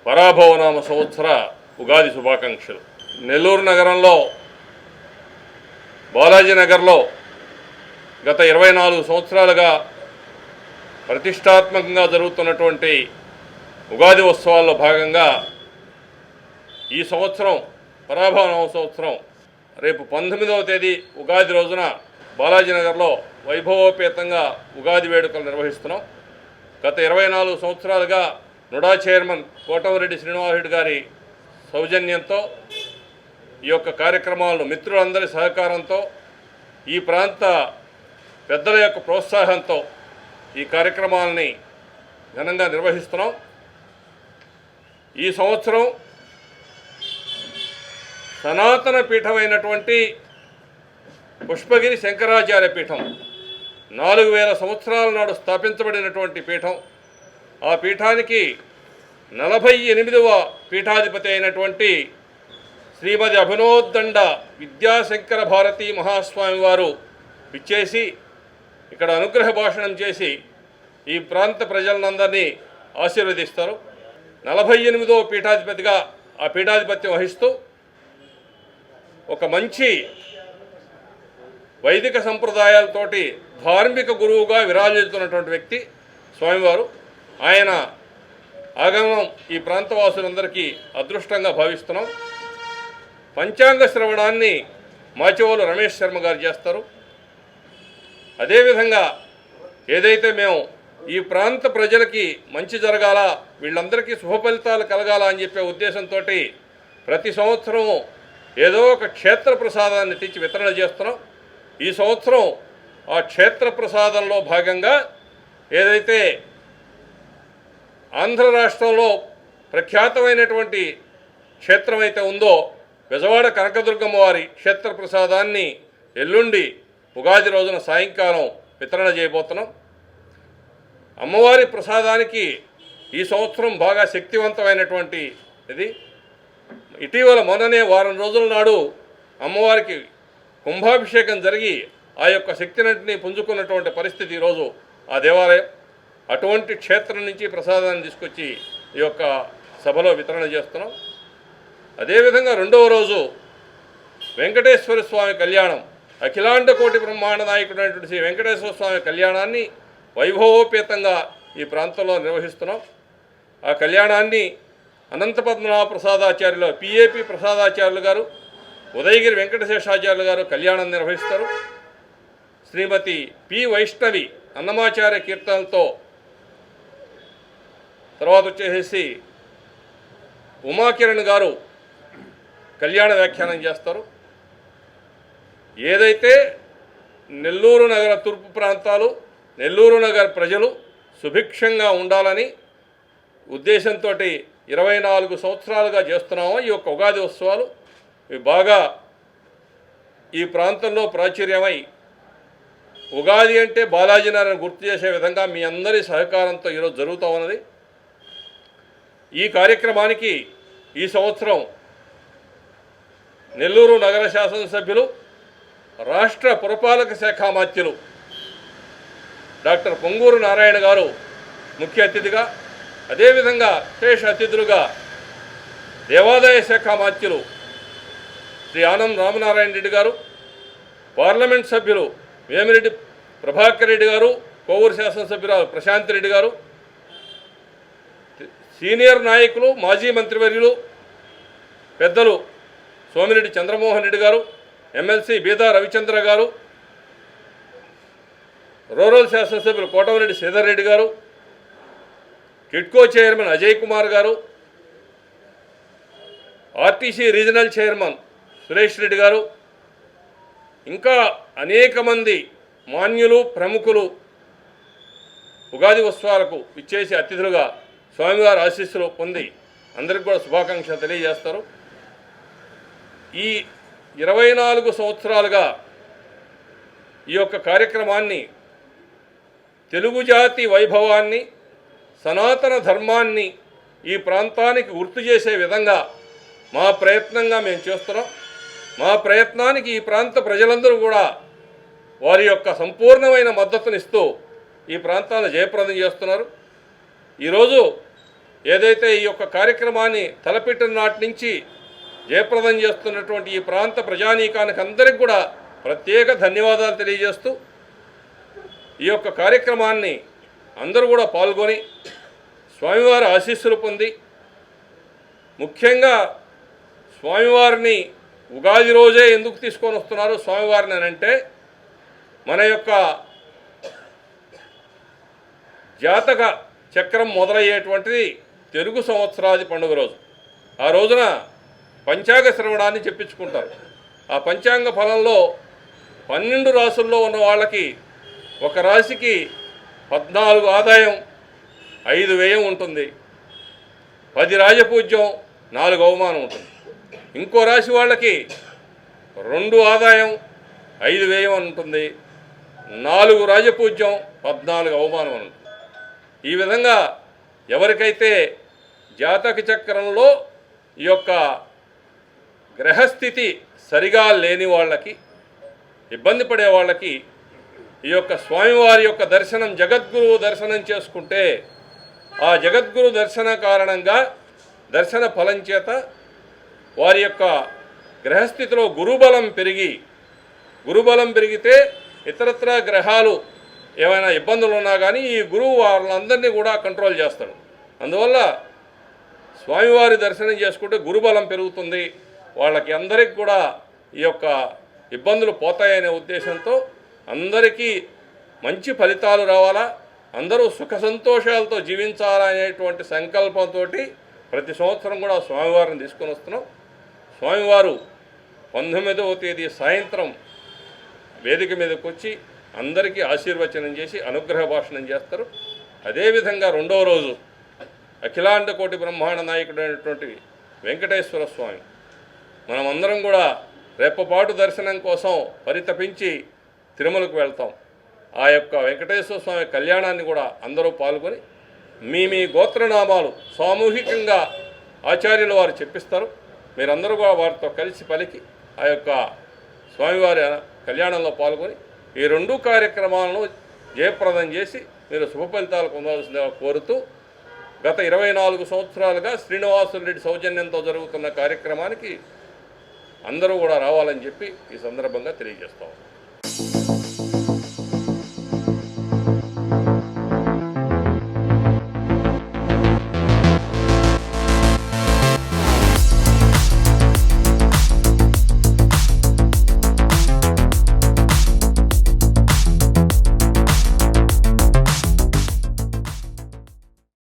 పరాభవనామ సంవత్సర ఉగాది శుభాకాంక్షలు. నెల్లూరు నగరంలో బాలాజీ నగర్లో గత 24 సంవత్సరాలుగా ప్రతిష్టాత్మకంగా జరుగుతున్నటువంటి ఉగాది ఉత్సవాల్లో భాగంగా ఈ సంవత్సరం పరాభవనామ సంవత్సరం రేపు 19వ తేదీ ఉగాది రోజున బాలాజీ నగర్లో వైభవోపేతంగా ఉగాది వేడుకలు నిర్వహిస్తున్నాం. గత 24 సంవత్సరాలుగా నుడా చైర్మన్ కోటమిరెడ్డి శ్రీనివాసరెడ్డి గారి సౌజన్యంతో ఈ యొక్క కార్యక్రమాలను మిత్రులందరి సహకారంతో ఈ ప్రాంత పెద్దల యొక్క ప్రోత్సాహంతో ఈ కార్యక్రమాలని ఘనంగా నిర్వహిస్తున్నాం. ఈ సంవత్సరం సనాతన పీఠమైనటువంటి పుష్పగిరి శంకరాచార్య పీఠం 4000 సంవత్సరాల నాడు స్థాపించబడినటువంటి పీఠం. ఆ పీఠానికి 48వ పీఠాధిపతి అయినటువంటి శ్రీమతి అభినోద్దండ విద్యాశంకర భారతీ మహాస్వామి వారు విచ్చేసి ఇక్కడ అనుగ్రహ భాషణం చేసి ఈ ప్రాంత ప్రజలందరినీ ఆశీర్వదిస్తారు. 48వ పీఠాధిపతిగా ఆ పీఠాధిపత్యం వహిస్తూ ఒక మంచి వైదిక సంప్రదాయాలతోటి ధార్మిక గురువుగా విరాజిల్లుతున్నటువంటి వ్యక్తి స్వామివారు. ఆయన ఆగమనం ఈ ప్రాంతవాసులందరికీ అదృష్టంగా భావిస్తున్నాం. పంచాంగ శ్రవణాన్ని మాచివోలు రమేష్ శర్మ గారు చేస్తారు. అదేవిధంగా ఏదైతే మేము ఈ ప్రాంత ప్రజలకి మంచి జరగాల, వీళ్ళందరికీ శుభ ఫలితాలు కలగాల అని చెప్పే ఉద్దేశంతో ప్రతి సంవత్సరము ఏదో ఒక క్షేత్ర ప్రసాదాన్ని తెచ్చి వితరణ చేస్తున్నాం. ఈ సంవత్సరం ఆ క్షేత్ర ప్రసాదంలో భాగంగా ఏదైతే ఆంధ్ర రాష్ట్రంలో ప్రఖ్యాతమైనటువంటి క్షేత్రం అయితే ఉందో బెజవాడ కనకదుర్గమ్మ వారి క్షేత్ర ప్రసాదాన్ని ఎల్లుండి ఉగాది రోజున సాయంకాలం వితరణ చేయబోతున్నాం. అమ్మవారి ప్రసాదానికి ఈ సంవత్సరం బాగా శక్తివంతమైనటువంటి ఇది. ఇటీవల మొన్ననే వారం రోజుల నాడు అమ్మవారికి కుంభాభిషేకం జరిగి ఆ యొక్క శక్తినంటిని పుంజుకున్నటువంటి పరిస్థితి ఈరోజు ఆ దేవాలయం. అటువంటి క్షేత్రం నుంచి ప్రసాదాన్ని తీసుకొచ్చి ఈ యొక్క సభలో వితరణ చేస్తున్నాం. అదేవిధంగా రెండవ రోజు వెంకటేశ్వర స్వామి కళ్యాణం, అఖిలాండ కోటి బ్రహ్మాండ నాయకుడైనటువంటి శ్రీ వెంకటేశ్వర స్వామి కళ్యాణాన్ని వైభవోపేతంగా ఈ ప్రాంతంలో నిర్వహిస్తున్నాం. ఆ కళ్యాణాన్ని అనంత పద్మనాభ ప్రసాదాచార్యులు పిఏపి ప్రసాదాచార్యులు గారు, ఉదయగిరి వెంకటశేషాచార్యులు గారు కళ్యాణం నిర్వహిస్తారు. శ్రీమతి పి వైష్ణవి అన్నమాచార్య కీర్తనలతో తర్వాత వచ్చేసి ఉమాకిరణ్ గారు కళ్యాణ వ్యాఖ్యానం చేస్తారు. ఏదైతే నెల్లూరు నగర తూర్పు ప్రాంతాలు, నెల్లూరు నగర ప్రజలు సుభిక్షంగా ఉండాలని ఉద్దేశంతో 24 సంవత్సరాలుగా చేస్తున్నామో ఈ యొక్క ఉగాది ఉత్సవాలు ఇవి బాగా ఈ ప్రాంతంలో ప్రాచుర్యమై ఉగాది అంటే బాలాజీ నగర్ని గుర్తు చేసే విధంగా మీ అందరి సహకారంతో ఈరోజు జరుగుతూ ఉన్నది. ఈ కార్యక్రమానికి ఈ సంవత్సరం నెల్లూరు నగర శాసనసభ్యులు, రాష్ట్ర పురపాలక శాఖ మాత్యులు డాక్టర్ పొంగూరు నారాయణ గారు ముఖ్య అతిథిగా, అదేవిధంగా విశేష అతిథులుగా దేవాదాయ శాఖ మాత్యులు శ్రీ ఆనం రామనారాయణ రెడ్డి గారు, పార్లమెంట్ సభ్యులు వేమిరెడ్డి ప్రభాకర్ రెడ్డి గారు, కోవూరు శాసనసభ్యురాలు ప్రశాంత్ రెడ్డి గారు, సీనియర్ నాయకులు మాజీ మంత్రివర్యులు పెద్దలు సోమిరెడ్డి చంద్రమోహన్ రెడ్డి గారు, ఎమ్మెల్సీ బీదా రవిచంద్ర గారు, రూరల్ శాసనసభ్యులు కోటమిరెడ్డి శ్రీధర్ రెడ్డి గారు, టిడ్కో చైర్మన్ అజయ్ కుమార్ గారు, RTC regional chairman Suresh Reddy గారు, ఇంకా అనేక మంది మాన్యులు ప్రముఖులు ఉగాది ఉత్సవాలకు ఇచ్చేసి అతిథులుగా స్వామివారి ఆశీస్సులు పొంది అందరికీ కూడా శుభాకాంక్షలు తెలియజేస్తారు. ఈ 24 సంవత్సరాలుగా ఈ యొక్క కార్యక్రమాన్ని తెలుగు జాతి వైభవాన్ని, సనాతన ధర్మాన్ని ఈ ప్రాంతానికి గుర్తు చేసే విధంగా మా ప్రయత్నంగా మేము చేస్తున్నాం. మా ప్రయత్నానికి ఈ ప్రాంత ప్రజలందరూ కూడా వారి యొక్క సంపూర్ణమైన మద్దతునిస్తూ ఈ ప్రాంతాన్ని జయప్రదం చేస్తున్నారు. ఈరోజు ఏదైతే ఈ యొక్క కార్యక్రమాన్ని తలపెట్టిన నాటి నుంచి జయప్రదం చేస్తున్నటువంటి ఈ ప్రాంత ప్రజానీకానికి అందరికి కూడా ప్రత్యేక ధన్యవాదాలు తెలియజేస్తూ ఈ యొక్క కార్యక్రమాన్ని అందరూ కూడా పాల్గొని స్వామివారి ఆశీస్సులు పొంది ముఖ్యంగా స్వామివారిని ఉగాది రోజే ఎందుకు తీసుకొని వస్తున్నారు స్వామివారిని అని అంటే మన యొక్క జాతక చక్రం మొదలయ్యేటువంటిది తెలుగు సంవత్సరాది పండుగ రోజు. ఆ రోజున పంచాంగ శ్రవణాన్ని చెప్పించుకుంటారు. ఆ పంచాంగ ఫలంలో 12 రాసుల్లో ఉన్న వాళ్ళకి ఒక రాశికి 14 ఆదాయం 5 వ్యయం ఉంటుంది, 10 రాజపూజ్యం 4 అవమానం ఉంటుంది. ఇంకో రాశి వాళ్ళకి 2 ఆదాయం 5 వ్యయం ఉంటుంది, 4 రాజపూజ్యం 14 అవమానం ఉంటుంది. ఈ విధంగా ఎవరికైతే జాతక చక్రంలో ఈ యొక్క గ్రహస్థితి సరిగా లేని వాళ్ళకి, ఇబ్బంది పడే వాళ్ళకి ఈ యొక్క స్వామివారి యొక్క దర్శనం, జగద్గురువు దర్శనం చేసుకుంటే ఆ జగద్గురు దర్శన కారణంగా దర్శన ఫలం చేత వారి యొక్క గ్రహస్థితిలో గురుబలం పెరిగితే ఇతరత్ర గ్రహాలు ఏమైనా ఇబ్బందులు ఉన్నా కానీ ఈ గురువు వాళ్ళందరినీ కూడా కంట్రోల్ చేస్తాడు. అందువల్ల స్వామివారి దర్శనం చేసుకుంటే గురుబలం పెరుగుతుంది, వాళ్ళకి అందరికి కూడా ఈ యొక్క ఇబ్బందులు పోతాయనే ఉద్దేశంతో అందరికీ మంచి ఫలితాలు రావాలా, అందరూ సుఖ సంతోషాలతో జీవించాలనేటువంటి సంకల్పంతో ప్రతి సంవత్సరం కూడా స్వామివారిని తీసుకొని వస్తున్నాం. స్వామివారు 19వ తేదీ సాయంత్రం వేదిక మీదకి వచ్చి అందరికీ ఆశీర్వచనం చేసి అనుగ్రహ భాషణం చేస్తారు. అదేవిధంగా 2వ రోజు అఖిలాండ కోటి బ్రహ్మాండ నాయకుడైనటువంటి వెంకటేశ్వర స్వామి, మనమందరం కూడా రేపపాటు దర్శనం కోసం పరితపించి తిరుమలకు వెళ్తాం. ఆ యొక్క వెంకటేశ్వర స్వామి కళ్యాణాన్ని కూడా అందరూ పాల్గొని మీ గోత్రనామాలు సామూహికంగా ఆచార్యులు వారు చెప్పిస్తారు. మీరందరూ కూడా వారితో కలిసి పలికి ఆ యొక్క స్వామివారి కళ్యాణంలో పాల్గొని ఈ 2 కార్యక్రమాలను జయప్రదం చేసి మీరు శుభ ఫలితాలు పొందాల్సిందిగా కోరుతూ గత 24 సంవత్సరాలుగా శ్రీనివాసులు రెడ్డి సౌజన్యంతో జరుగుతున్న కార్యక్రమానికి అందరూ కూడా రావాలని చెప్పి ఈ సందర్భంగా తెలియజేస్తాం.